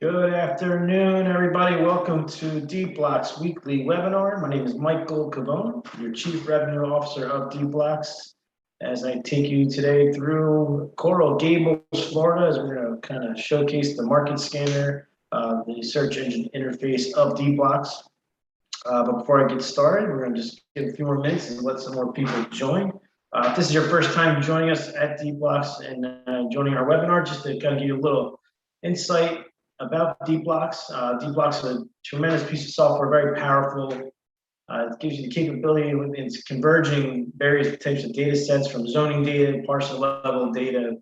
Good afternoon, everybody. Welcome to Deepblocks weekly webinar. My name is Michael Cavone, your Chief Revenue Officer of Deepblocks. As I take you today through Coral Gables, Florida, as we're going to kind of showcase the market scanner, the search engine interface of Deepblocks. But before I get started, we're going to just give a few more minutes and let some more people join. If this is your first time joining us at Deepblocks and joining our webinar, just to kind of give you a little insight about Deepblocks. Deepblocks is a tremendous piece of software, very powerful. It gives you the capability in converging various types of data sets from zoning data, parcel level data,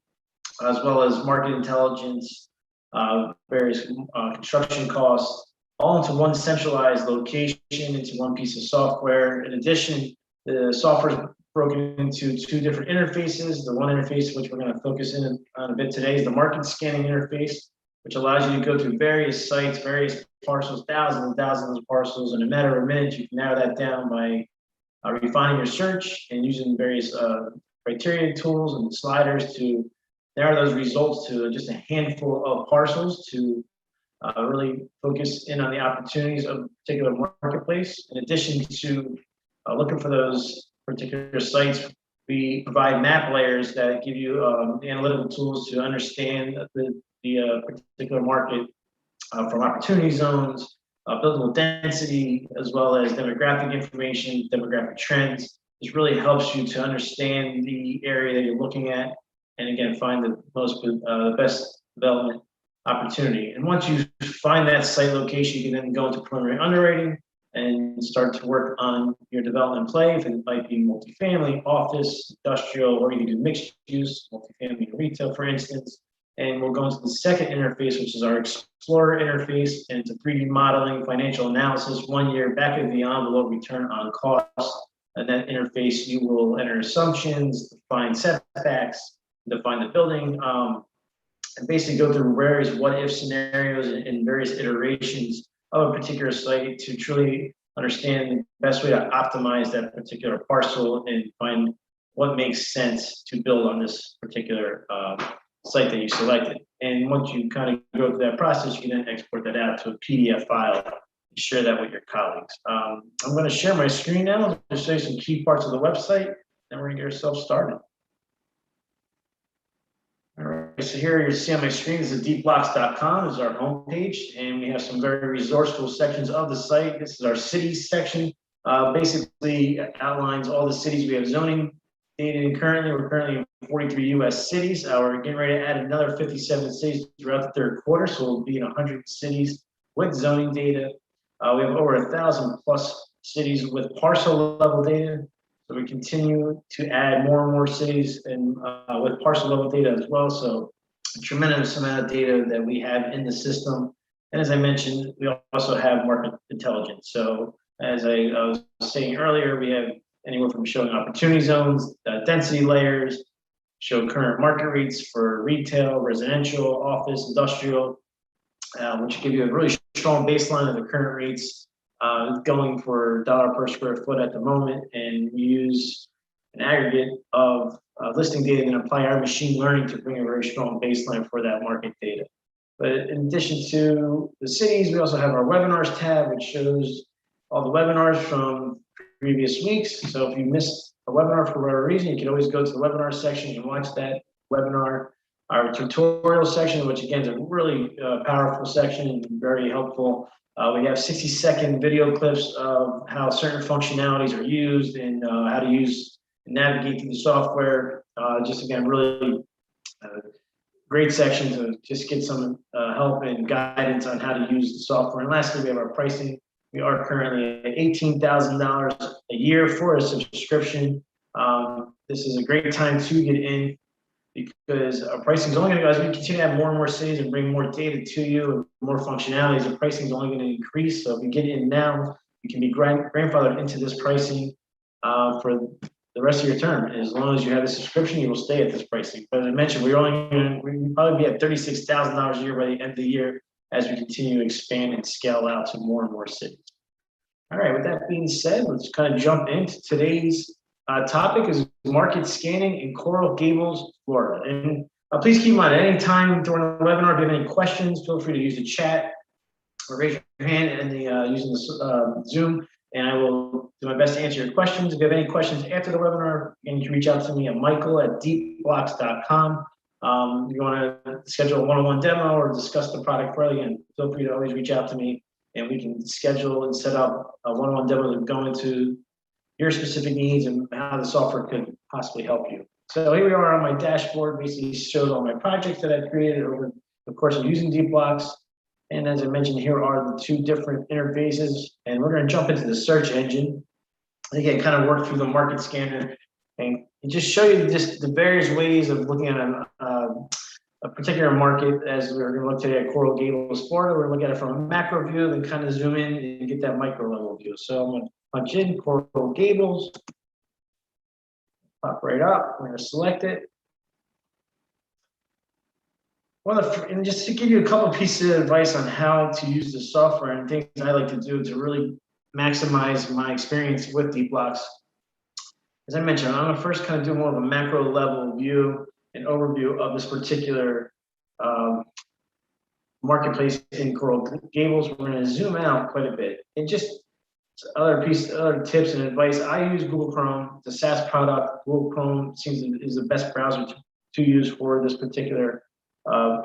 as well as market intelligence, various construction costs, all into one centralized location, into one piece of software. In addition, the software is broken into two different interfaces. The one interface, which we're going to focus in on a bit today, is the market scanning interface, which allows you to go through various sites, various parcels, thousands and thousands of parcels. In a matter of minutes, you can narrow that down by refining your search and using various criteria tools and sliders to narrow those results to just a handful of parcels to really focus in on the opportunities of a particular marketplace. In addition to looking for those particular sites, we provide map layers that give you analytical tools to understand the particular market from opportunity zones, buildable density, as well as demographic information, demographic trends. This really helps you to understand the area that you're looking at, and again, find the best development opportunity. And once you find that site location, you can then go into preliminary underwriting and start to work on your development play. If it might be multifamily, office, industrial, or you can do mixed use, multifamily and retail, for instance. And we'll go into the second interface, which is our Explorer interface, and into 3D modeling, financial analysis, 1 year back of the envelope return on cost. And that interface, you will enter assumptions, define setbacks, define the building, and basically go through various what-if scenarios and various iterations of a particular site to truly understand the best way to optimize that particular parcel and find what makes sense to build on this particular site that you selected. And once you kind of go through that process, you can then export that out to a PDF file and share that with your colleagues. I'm going to share my screen now to show you some key parts of the website, and we're going to get ourselves started. All right, so here you see on my screen is deepblocks.com is our homepage, and we have some very resourceful sections of the site. This is our cities section. Basically outlines all the cities we have zoning data in currently. We're currently in 43 U.S. cities. We're getting ready to add another 57 cities throughout the third quarter, so we'll be in 100 cities with zoning data. We have over 1,000 plus cities with parcel level data. So we continue to add more and more cities and with parcel level data as well. So a tremendous amount of data that we have in the system. And as I mentioned, we also have market intelligence. So as I was saying earlier, we have anywhere from showing opportunity zones, density layers, show current market rates for retail, residential, office, industrial, which give you a really strong baseline of the current rates going for $ per square foot at the moment. And we use an aggregate of listing data and apply our machine learning to bring a very strong baseline for that market data. But in addition to the cities, we also have our webinars tab, which shows all the webinars from previous weeks. So if you missed a webinar for whatever reason, you can always go to the webinar section and watch that webinar. Our tutorial section, which again is a really powerful section and very helpful. We have 60-second video clips of how certain functionalities are used and how to use and navigate through the software. Just again, really great section to just get some help and guidance on how to use the software. And lastly, we have our pricing. We are currently at $18,000 a year for a subscription. This is a great time to get in, because our pricing is only going to go as we continue to have more and more cities and bring more data to you and more functionalities. The pricing is only going to increase. So if you get in now, you can be grandfathered into this pricing for the rest of your term. As long as you have a subscription, you will stay at this pricing. But as I mentioned, we'll probably be at $36,000 a year by the end of the year as we continue to expand and scale out to more and more cities. All right, with that being said, let's kind of jump into today's topic is market scanning in Coral Gables, Florida. And Please keep in mind, at any time during the webinar, if you have any questions, feel free to use the chat or raise your hand and using the Zoom, and I will do my best to answer your questions. If you have any questions after the webinar, you can reach out to me at michael@deepblocks.com. If you want to schedule a one-on-one demo or discuss the product further, again, feel free to always reach out to me, and we can schedule and set up a one-on-one demo that go into your specific needs and how the software could possibly help you. So here we are on my dashboard, basically shows all my projects that I've created over the course of using Deepblocks. And as I mentioned, here are the two different interfaces, and we're going to jump into the search engine. And again, kind of work through the market scanner and just show you just the various ways of looking at a particular market. As we're going to look today at Coral Gables, Florida, we're going to look at it from a macro view, then kind of zoom in and get that micro level view. So I'm going to punch in Coral Gables, pop right up. We're going to select it. And just to give you a couple of pieces of advice on how to use the software and things I like to do to really maximize my experience with Deepblocks. As I mentioned, I'm going to first kind of do more of a macro level view and overview of this particular marketplace in Coral Gables. We're going to zoom out quite a bit. And just other tips and advice. I use Google Chrome. It's a SaaS product. Google Chrome is the best browser to use for this particular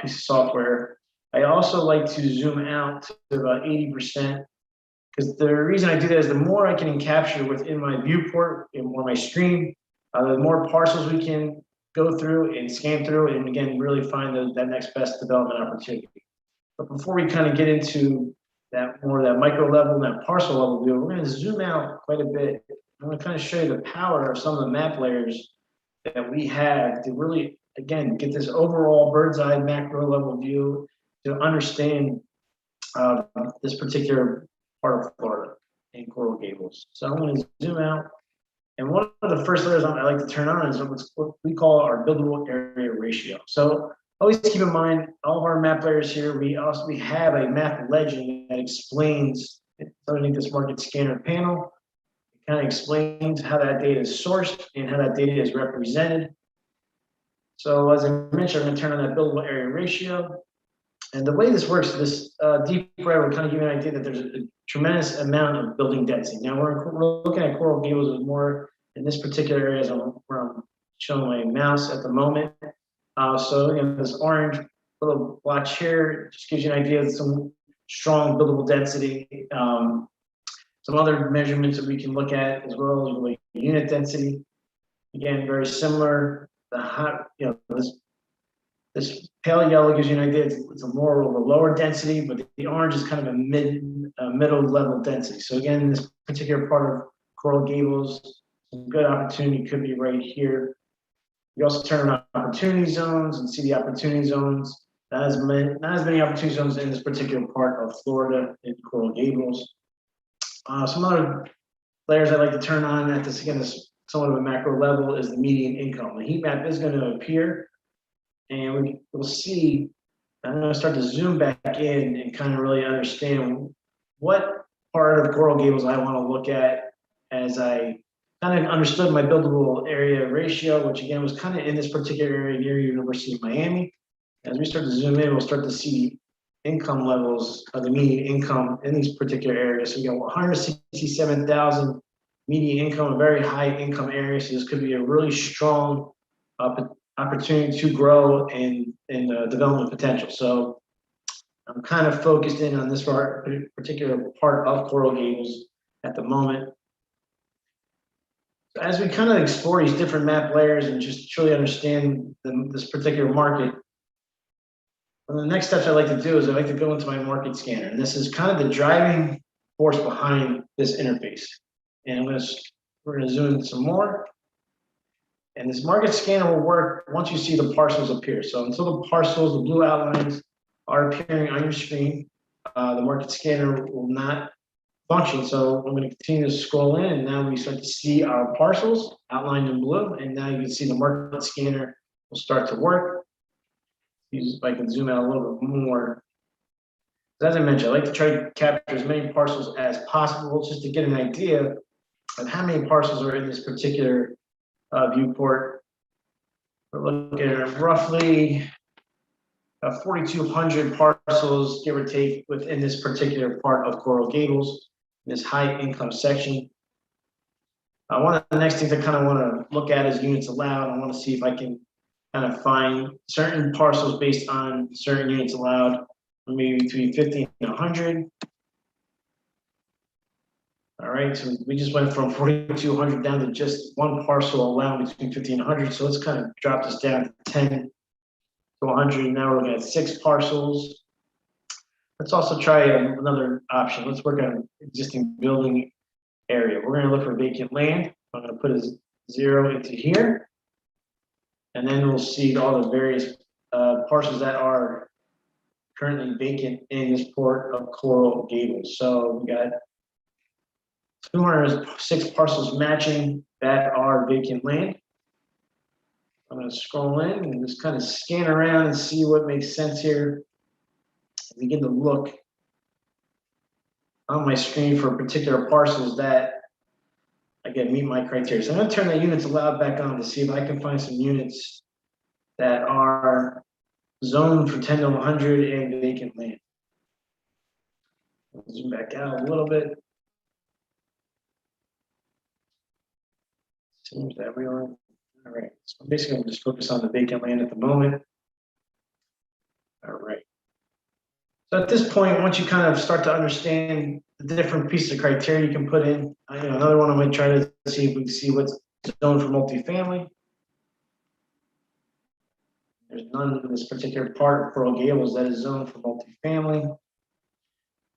piece of software. I also like to zoom out to about 80%, because the reason I do that is the more I can capture within my viewport or my screen, the more parcels we can go through and scan through, and again, really find that next best development opportunity. But before we kind of get into that micro level and that parcel level view, we're going to zoom out quite a bit. I'm going to kind of show you the power of some of the map layers that we have to really, again, get this overall bird's eye macro level view to understand this particular part of Florida in Coral Gables. So I'm going to zoom out. And one of the first layers I like to turn on is what we call our buildable area ratio. So always keep in mind, all of our map layers here, we have a map legend that explains underneath this market scanner panel. It kind of explains how that data is sourced and how that data is represented. So as I mentioned, I'm going to turn on that buildable area ratio. And the way this works, this deep red will kind of give you an idea that there's a tremendous amount of building density. Now we're looking at Coral Gables with more in this particular area where I'm showing my mouse at the moment. So again, this orange little blotch here just gives you an idea of some strong buildable density. Some other measurements that we can look at as well as like unit density. Again, very similar. This pale yellow gives you an idea. It's a more of a lower density, but the orange is kind of a middle level density. So again, this particular part of Coral Gables, some good opportunity could be right here. You also turn on opportunity zones and see the opportunity zones. Not as many opportunity zones in this particular part of Florida in Coral Gables. Some other layers I like to turn on at this, again, this somewhat of a macro level, is the median income. The heat map is going to appear, and we'll see. I'm going to start to zoom back in and kind of really understand what part of Coral Gables I want to look at as I kind of understood my buildable area ratio, which again was kind of in this particular area near University of Miami. As we start to zoom in, we'll start to see income levels of the median income in these particular areas. So you got 167,000 median income, a very high income area. So this could be a really strong opportunity to grow in development potential. So I'm kind of focused in on this particular part of Coral Gables at the moment. So as we kind of explore these different map layers and just truly understand this particular market, one of the next steps I like to do is I like to go into my market scanner. And this is kind of the driving force behind this interface. And we're going to zoom in some more. And this market scanner will work once you see the parcels appear. So until the parcels, the blue outlines, are appearing on your screen, the market scanner will not function. So I'm going to continue to scroll in, and now we start to see our parcels outlined in blue. And now you can see the market scanner will start to work. If I can zoom out a little bit more. As I mentioned, I like to try to capture as many parcels as possible just to get an idea of how many parcels are in this particular viewport. We're looking at roughly 4,200 parcels, give or take, within this particular part of Coral Gables, this high income section. One of the next things I kind of want to look at is units allowed. I want to see if I can kind of find certain parcels based on certain units allowed, maybe between 50 and 100. All right, so we just went from 4,200 down to just one parcel allowed between 50 and 100. So let's kind of drop this down to 10 to 100. Now we're looking at 6 parcels. Let's also try another option. Let's work on existing building area. We're going to look for vacant land. I'm going to put a 0 into here. And then we'll see all the various parcels that are currently vacant in this port of Coral Gables. So we got 206 parcels matching that are vacant land. I'm going to scroll in and just kind of scan around and see what makes sense here. Begin to look on my screen for particular parcels that, again, meet my criteria. So I'm going to turn the units allowed back on to see if I can find some units that are zoned for 10 to 100 and vacant land. I'll zoom back out a little bit. Seems that we are. All right. So basically, I'm just focus on the vacant land at the moment. All right. So at this point, once you kind of start to understand the different pieces of criteria you can put in, another one I might try to see if we can see what's zoned for multifamily. There's none in this particular part of Coral Gables that is zoned for multifamily.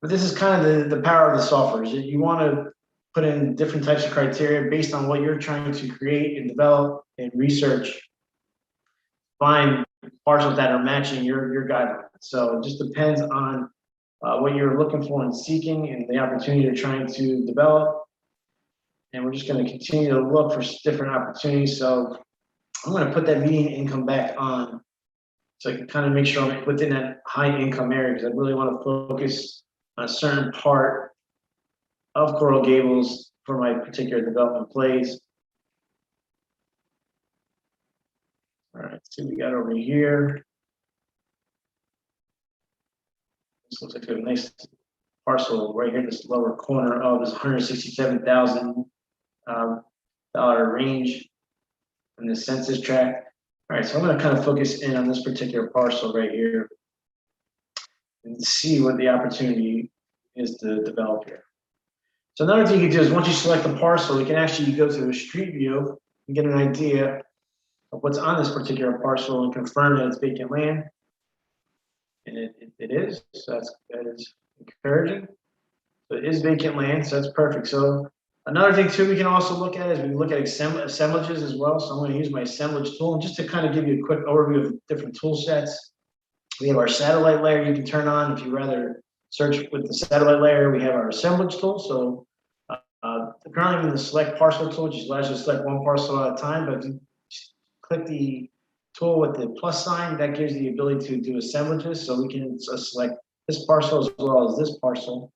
But this is kind of the power of the software. Is that you want to put in different types of criteria based on what you're trying to create and develop and research. Find parcels that are matching your guidelines. So it just depends on what you're looking for and seeking and the opportunity you're trying to develop. And we're just going to continue to look for different opportunities. So I'm going to put that median income back on so I can kind of make sure I'm within that high income area, because I really want to focus on a certain part of Coral Gables for my particular development plays. All right, let's see what we got over here. This looks like a nice parcel right here in this lower corner of this $167,000 range in the census tract. All right, so I'm going to kind of focus in on this particular parcel right here and see what the opportunity is to develop here. So another thing you can do is once you select the parcel, you can actually go to a street view and get an idea of what's on this particular parcel and confirm that it's vacant land. And it is, so that is encouraging. So it is vacant land, so that's perfect. So another thing too we can also look at is we look at assemblages as well. So I'm going to use my assemblage tool, and just to kind of give you a quick overview of different tool sets. We have our satellite layer you can turn on if you rather search with the satellite layer. We have our assemblage tool. So currently I'm in the select parcel tool, which allows you to select one parcel at a time. But if you click the tool with the plus sign, that gives the ability to do assemblages. So we can select this parcel as well as this parcel.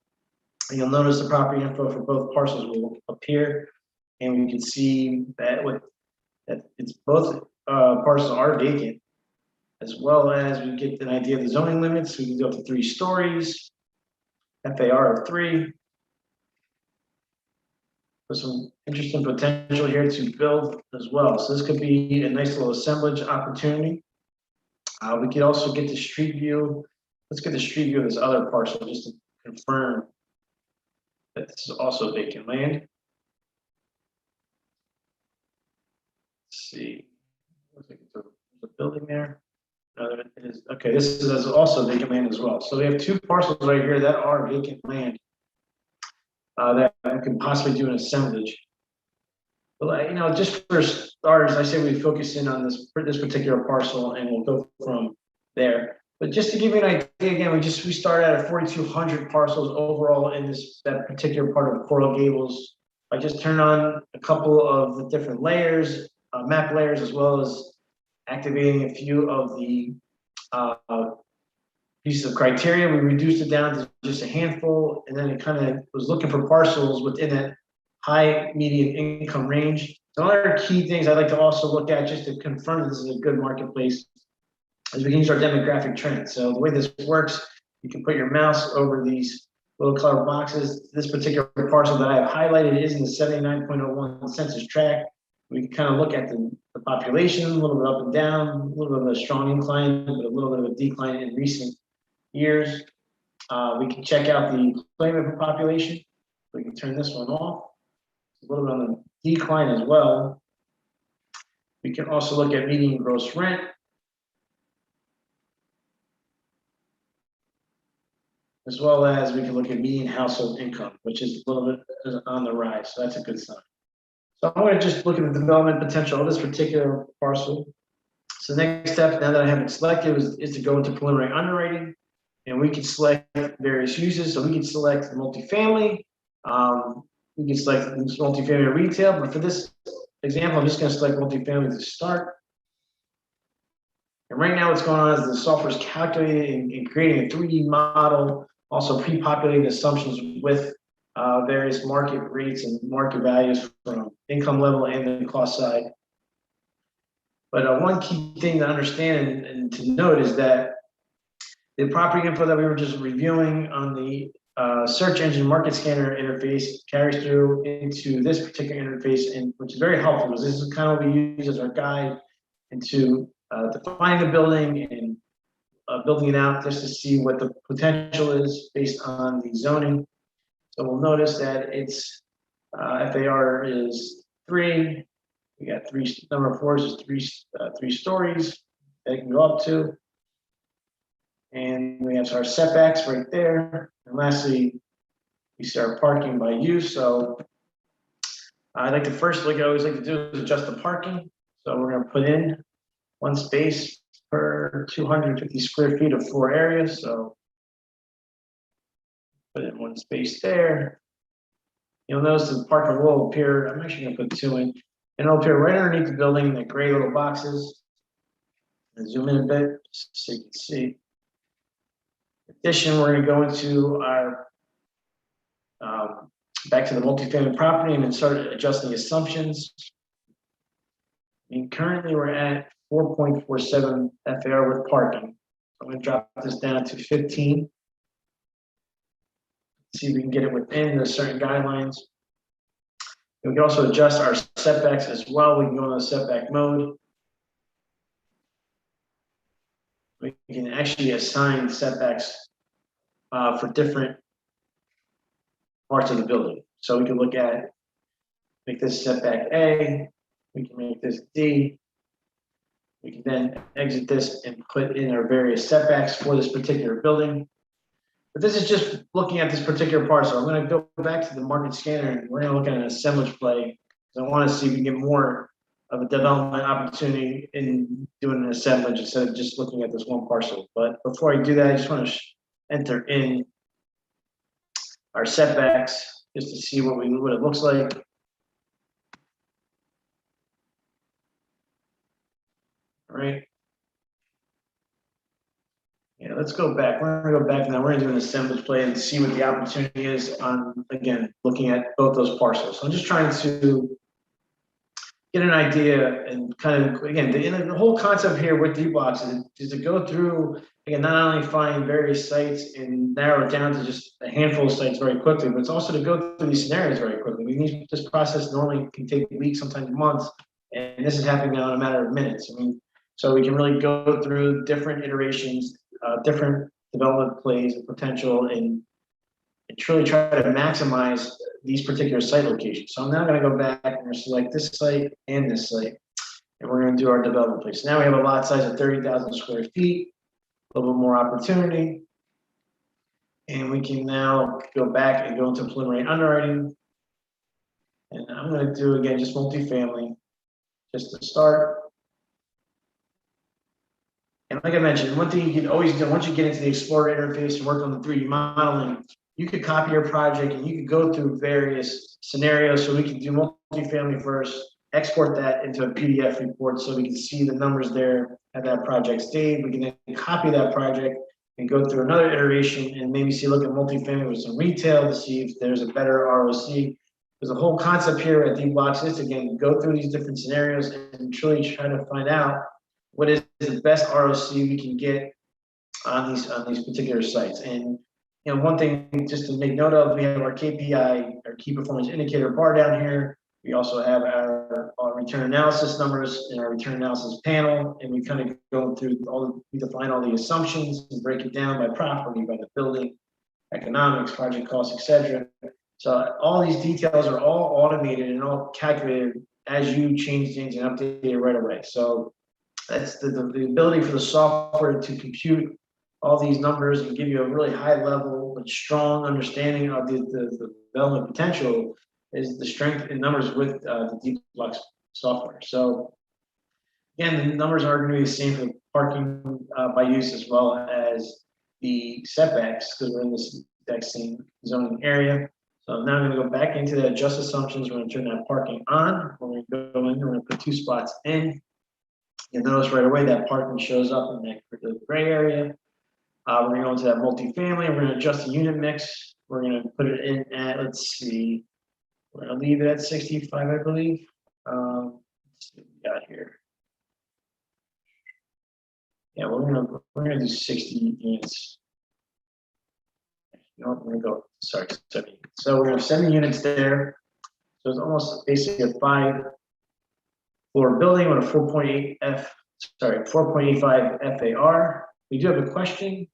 And you'll notice the property info for both parcels will appear, and we can see that it's both parcels are vacant, as well as we get an idea of the zoning limits. We can go up to 3 stories, FAR of 3. There's some interesting potential here to build as well. So this could be a nice little assemblage opportunity. We could also get the street view. Let's get the street view of this other parcel just to confirm that this is also vacant land. Let's see. Looks like there's a building there. No, it is. Okay, this is also vacant land as well. So we have 2 parcels right here that are vacant land that can possibly do an assemblage. But just for starters, I say we focus in on this particular parcel, and we'll go from there. But just to give you an idea, again, we started at 4,200 parcels overall in that particular part of Coral Gables. I just turned on a couple of the different layers, map layers, as well as activating a few of the pieces of criteria. We reduced it down to just a handful, and then it kind of was looking for parcels within that high median income range. Some other key things I'd like to also look at just to confirm that this is a good marketplace is we can use our demographic trends. So the way this works, you can put your mouse over these little colored boxes. This particular parcel that I have highlighted is in the 79.01 census tract. We can kind of look at the population, a little bit up and down, a little bit of a strong incline, but a little bit of a decline in recent years. We can check out the employment population. We can turn this one off. A little bit on the decline as well. We can also look at median gross rent. As well as we can look at median household income, which is a little bit on the rise. So that's a good sign. So I'm going to just look at the development potential of this particular parcel. So the next step, now that I have it selected, is to go into preliminary underwriting. And we can select various uses. So we can select multifamily. We can select multifamily retail. But for this example, I'm just going to select multifamily to start. And right now what's going on is the software is calculating and creating a 3D model, also pre-populating assumptions with various market rates and market values from income level and the cost side. But one key thing to understand and to note is that the property info that we were just reviewing on the search engine market scanner interface carries through into this particular interface, and which is very helpful because this is kind of what we use as our guide into defining the building and building it out just to see what the potential is based on the zoning. So we'll notice that its FAR is 3. We got 3. Number of floors is 3 stories that it can go up to. And we have our setbacks right there. And lastly, we see our parking by use. So I'd like to first, like I always like to do, is adjust the parking. So we're going to put in 1 space per 250 square feet of floor area. So put in 1 space there. You'll notice the parking will appear, I'm actually going to put 2 in, and it'll appear right underneath the building in the gray little boxes. And zoom in a bit so you can see. In addition, we're going to go into our back to the multifamily property and then start adjusting assumptions. And currently we're at 4.47 FAR with parking. I'm going to drop this down to 15. See if we can get it within the certain guidelines. And we can also adjust our setbacks as well. We can go into setback mode. We can actually assign setbacks for different parts of the building. So we can look at, make this setback A, we can make this D. We can then exit this and put in our various setbacks for this particular building. But this is just looking at this particular parcel. I'm going to go back to the market scanner and we're going to look at an assemblage play because I want to see if we can get more of a development opportunity in doing an assemblage instead of just looking at this one parcel. But before I do that, I just want to enter in our setbacks just to see what it looks like. All right. Yeah, let's go back. We're going to go back now. We're going to do an assemblage play and see what the opportunity is on, again, looking at both those parcels. So I'm just trying to get an idea and kind of, again, the whole concept here with Deepblocks is to go through, again, not only find various sites and narrow it down to just a handful of sites very quickly, but it's also to go through these scenarios very quickly. I mean, this process normally can take weeks, sometimes months, and this is happening now in a matter of minutes. I mean, so we can really go through different iterations, different development plays and potential, and truly try to maximize these particular site locations. So I'm now going to go back and we're select this site and this site, and we're going to do our development place. So now we have a lot size of 30,000 square feet, a little bit more opportunity, and we can now go back and go into preliminary underwriting. And I'm going to do, again, just multifamily, just to start. And like I mentioned, one thing you can always do, once you get into the Explorer interface and work on the 3D modeling, you could copy your project and you could go through various scenarios. So we can do multifamily first, export that into a PDF report so we can see the numbers there at that project stage. We can then copy that project and go through another iteration and maybe look at multifamily with some retail to see if there's a better ROC. Because the whole concept here at Deepblocks is to, again, go through these different scenarios and truly try to find out what is the best ROC we can get on these particular sites. And one thing just to make note of, we have our KPI, our key performance indicator bar down here. We also have our return analysis numbers in our return analysis panel, and we kind of go through we define all the assumptions and break it down by property, by the building, economics, project costs, etc. So all these details are all automated and all calculated as you change things and update it right away. So that's the ability for the software to compute all these numbers and give you a really high level but strong understanding of the development potential is the strength in numbers with the Deepblocks software. So again, the numbers are going to be the same for parking by use as well as the setbacks because we're in this exact same zoning area. So now I'm going to go back into the adjust assumptions. We're going to turn that parking on. We're going to go in. We're going to put 2 spots in. You'll notice right away that parking shows up in the gray area. We're going to go into that multifamily. We're going to adjust the unit mix. We're going to put it in at, let's see, we're going to leave it at 65, I believe. Let's see what we got here. Yeah, we're going to do 60 units. You know what, we're going to go, sorry, 70. So we're going to have 7 units there. So it's almost basically a 5-floor building with a 4.85 FAR. We do have a question.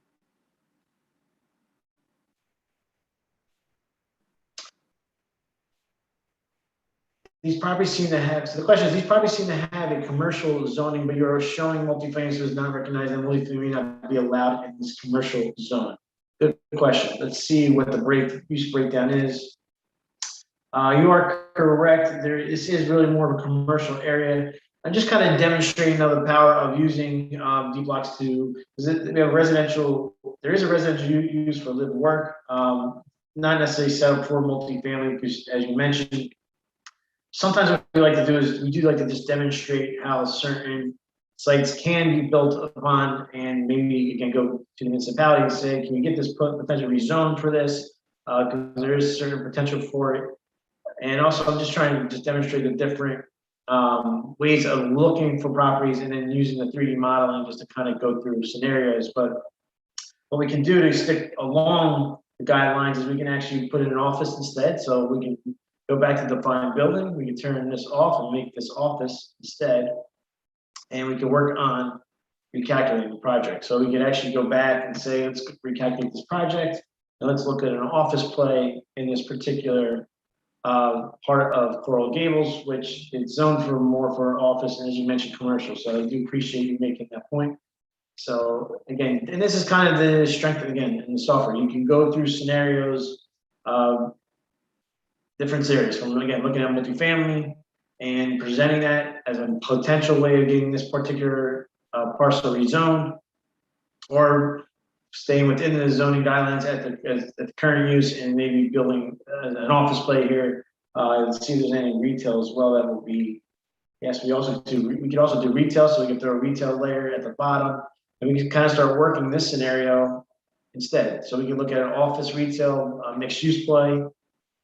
These properties seem to have, so the question is, these properties seem to have a commercial zoning, but you're showing multifamily, so it's not recognized, and multifamily may not be allowed in this commercial zone. Good question. Let's see what the use breakdown is. You are correct. This is really more of a commercial area. I'm just kind of demonstrating the power of using Deepblocks to, because we have residential, there is a residential use for live and work, not necessarily set up for multifamily, because as you mentioned, sometimes what we like to do is we do like to just demonstrate how certain sites can be built upon, and maybe you can go to the municipality and say, can we get this potentially rezoned for this? Because there is certain potential for it. And also, I'm just trying to just demonstrate the different ways of looking for properties and then using the 3D modeling just to kind of go through scenarios. But what we can do to stick along the guidelines is we can actually put in an office instead. So we can go back to define building. We can turn this off and make this office instead. And we can work on recalculating the project. So we can actually go back and say, let's recalculate this project. And let's look at an office play in this particular part of Coral Gables, which is zoned for more for office, and as you mentioned, commercial. So I do appreciate you making that point. So again, and this is kind of the strength, again, in the software. You can go through scenarios, different series, from, again, looking at multifamily and presenting that as a potential way of getting this particular parcel rezoned, or staying within the zoning guidelines at the current use, and maybe building an office play here. And see if there's any retail as well. That will be, yes, we could also do retail, so we can throw a retail layer at the bottom, and we can kind of start working this scenario instead. So we can look at an office retail mixed use play,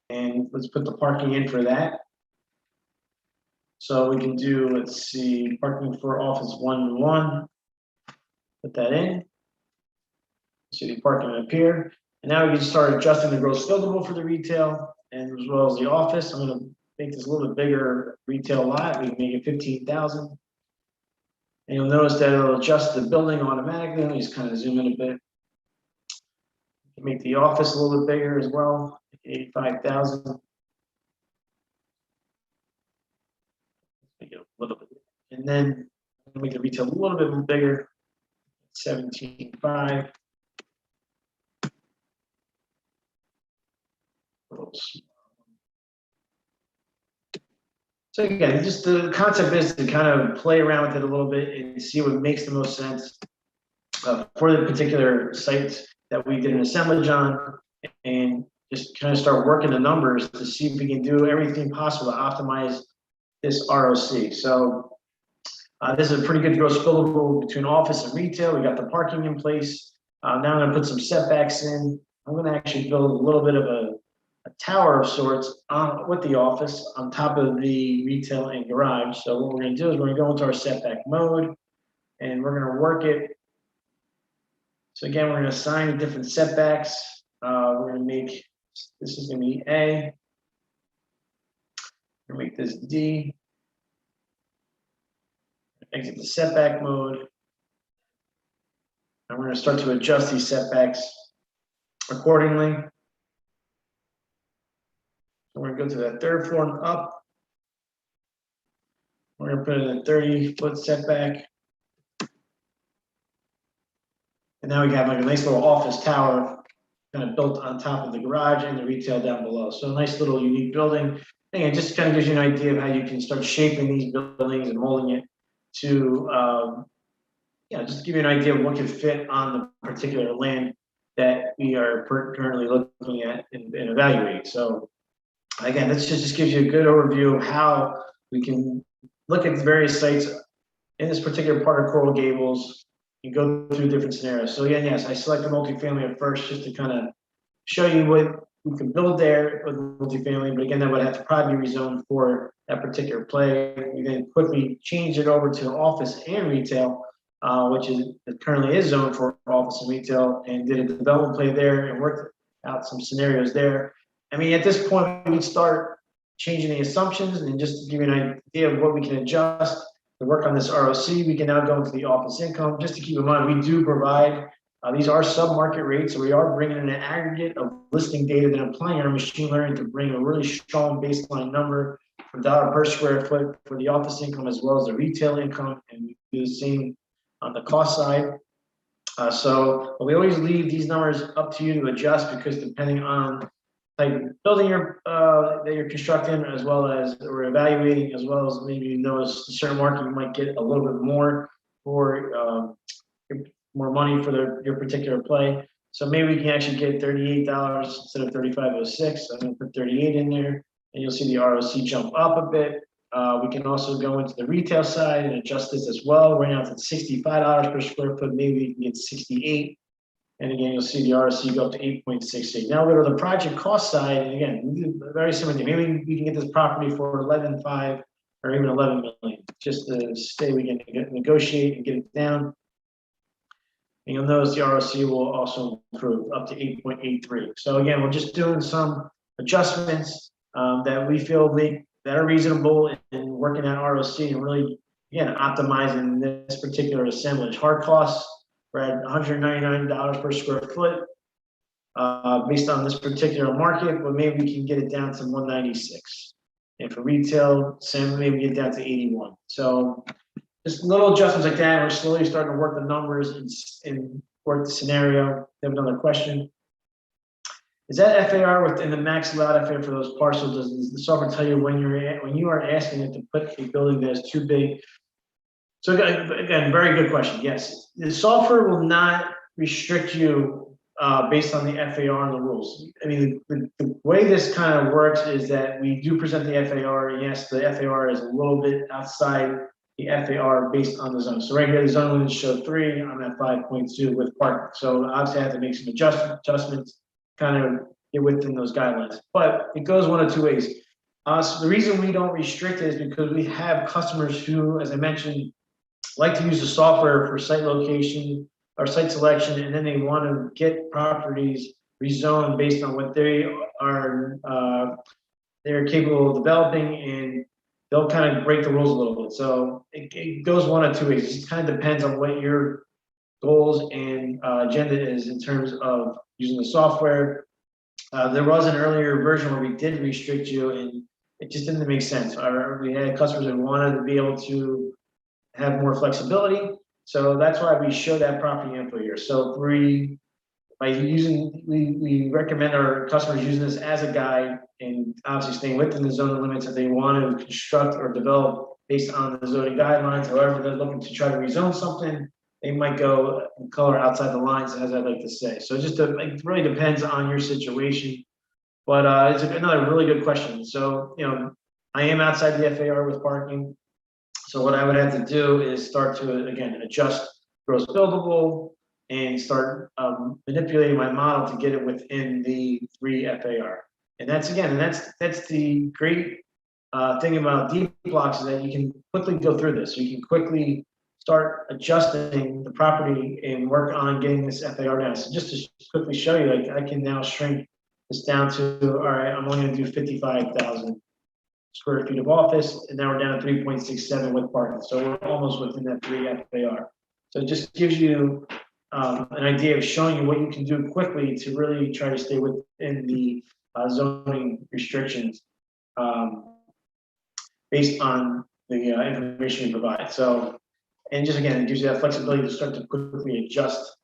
and let's put the parking in for that. So we can do, let's see, parking for office 1-1, put that in. See the parking up here. And now we can start adjusting the gross buildable for the retail and as well as the office. I'm going to make this a little bit bigger retail lot. We can make it 15,000. And you'll notice that it'll adjust the building automatically. Let me just kind of zoom in a bit. Make the office a little bit bigger as well, 85,000. Make it a little bit, and then make the retail a little bit bigger, 17.5. So again, just the concept is to kind of play around with it a little bit and see what makes the most sense for the particular sites that we did an assemblage on, and just kind of start working the numbers to see if we can do everything possible to optimize this ROC. So this is a pretty good gross billable between office and retail. We got the parking in place. Now I'm going to put some setbacks in. I'm going to actually build a little bit of a tower of sorts with the office on top of the retail and garage. So what we're going to do is we're going to go into our setback mode, and we're going to work it. So again, we're going to assign the different setbacks. We're going to make, this is going to be A. We're going to make this D. Exit the setback mode. And we're going to start to adjust these setbacks accordingly. So we're going to go to that third floor and up. We're going to put in a 30-foot setback. And now we have like a nice little office tower kind of built on top of the garage and the retail down below. So a nice little unique building. And it just kind of gives you an idea of how you can start shaping these buildings and molding it to, just give you an idea of what could fit on the particular land that we are currently looking at and evaluating. So again, this just gives you a good overview of how we can look at the various sites in this particular part of Coral Gables and go through different scenarios. So again, yes, I selected multifamily at first just to kind of show you what we can build there with multifamily, but again, that would have to probably be rezoned for that particular play. We then quickly changed it over to office and retail, which is currently is zoned for office and retail, and did a development play there and worked out some scenarios there. I mean, at this point, we can start changing the assumptions, and just to give you an idea of what we can adjust to work on this ROC, we can now go into the office income. Just to keep in mind, we do provide, these are sub-market rates, so we are bringing in an aggregate of listing data and applying our machine learning to bring a really strong baseline number for dollar per square foot for the office income as well as the retail income, and we do the same on the cost side. So we always leave these numbers up to you to adjust, because depending on type of building that you're constructing, as well as or evaluating, as well as maybe you notice a certain market you might get a little bit more for more money for your particular play. So maybe we can actually get $38 instead of $35.06. I'm going to put 38 in there, and you'll see the ROC jump up a bit. We can also go into the retail side and adjust this as well. Right now it's at $65 per square foot. Maybe we can get 68. And again, you'll see the ROC go up to 8.68. Now go to the project cost side, and again, we do very similar thing. Maybe we can get this property for 11.5 or even 11 million, just to say we can negotiate and get it down. And you'll notice the ROC will also improve up to 8.83. So again, we're just doing some adjustments that we feel that are reasonable in working at ROC and really, again, optimizing this particular assemblage. Hard costs, we're at $199 per square foot based on this particular market, but maybe we can get it down to 196. And for retail, same, maybe get it down to 81. So just little adjustments like that. We're slowly starting to work the numbers and work the scenario. They have another question. Is that FAR within the max allowed FAR for those parcels? Does the software tell you when you are asking it to put a building that is too big? So again, very good question. Yes, the software will not restrict you based on the FAR and the rules. I mean, the way this kind of works is that we do present the FAR. And yes, the FAR is a little bit outside the FAR based on the zone. So right here, the zone limits show 3. I'm at 5.2 with parking. So obviously I have to make some adjustments, kind of get within those guidelines. But it goes one of two ways. So the reason we don't restrict it is because we have customers who, as I mentioned, like to use the software for site location or site selection, and then they want to get properties rezoned based on what they are they're capable of developing, and they'll kind of break the rules a little bit. So it goes one of two ways. It kind of depends on what your goals and agenda is in terms of using the software. There was an earlier version where we did restrict you, and it just didn't make sense. We had customers that wanted to be able to have more flexibility. So that's why we show that property info here. So we recommend our customers using this as a guide, and obviously staying within the zoning limits if they want to construct or develop based on the zoning guidelines. However, they're looking to try to rezone something, they might go and color outside the lines, as I like to say. So it really depends on your situation. But it's another really good question. So, I am outside the FAR with parking. So what I would have to do is start to, again, adjust gross buildable and start manipulating my model to get it within the 3 FAR. And that's the great thing about Deepblocks is that you can quickly go through this. You can quickly start adjusting the property and work on getting this FAR down. So just to quickly show you, like I can now shrink this down to, all right, I'm only going to do 55,000 square feet of office, and now we're down to 3.67 with parking. So we're almost within that 3 FAR. So it just gives you an idea of showing you what you can do quickly to really try to stay within the zoning restrictions based on the information you provide. So, and just again, it gives you that flexibility to start to quickly adjust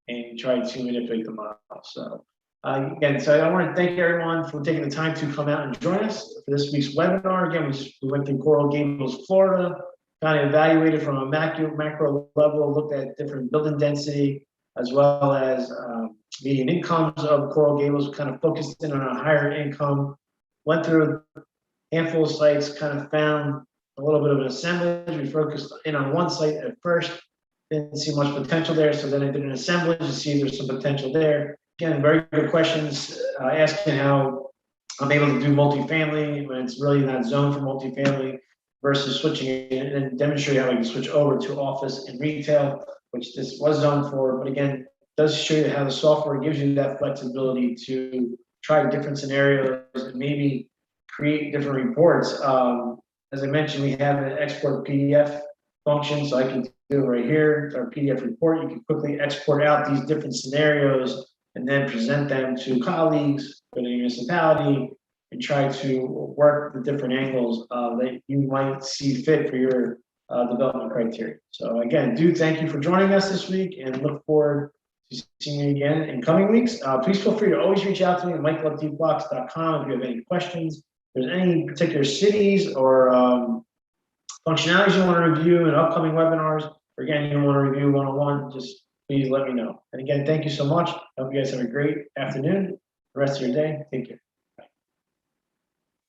and try to manipulate the model. So again, so I want to thank everyone for taking the time to come out and join us for this week's webinar. Again, we went through Coral Gables, Florida, kind of evaluated from a macro level, looked at different building density, as well as median incomes of Coral Gables, kind of focused in on a higher income, went through a handful of sites, kind of found a little bit of an assemblage. We focused in on one site at first, didn't see much potential there, so then I did an assemblage to see if there's some potential there. Again, very good questions, asking how I'm able to do multifamily when it's really not zoned for multifamily versus switching it and demonstrate how we can switch over to office and retail, which this was zoned for. But again, it does show you how the software gives you that flexibility to try different scenarios and maybe create different reports. As I mentioned, we have an export PDF function, so I can do it right here. It's our PDF report. You can quickly export out these different scenarios and then present them to colleagues for the municipality and try to work the different angles that you might see fit for your development criteria. So again, thank you for joining us this week and look forward to seeing you again in coming weeks. Please feel free to always reach out to me at michael@deepblocks.com if you have any questions. If there's any particular cities or functionalities you want to review in upcoming webinars, or again, you want to review one-on-one, just please let me know. And again, thank you so much. I hope you guys have a great afternoon, the rest of your day. Take care.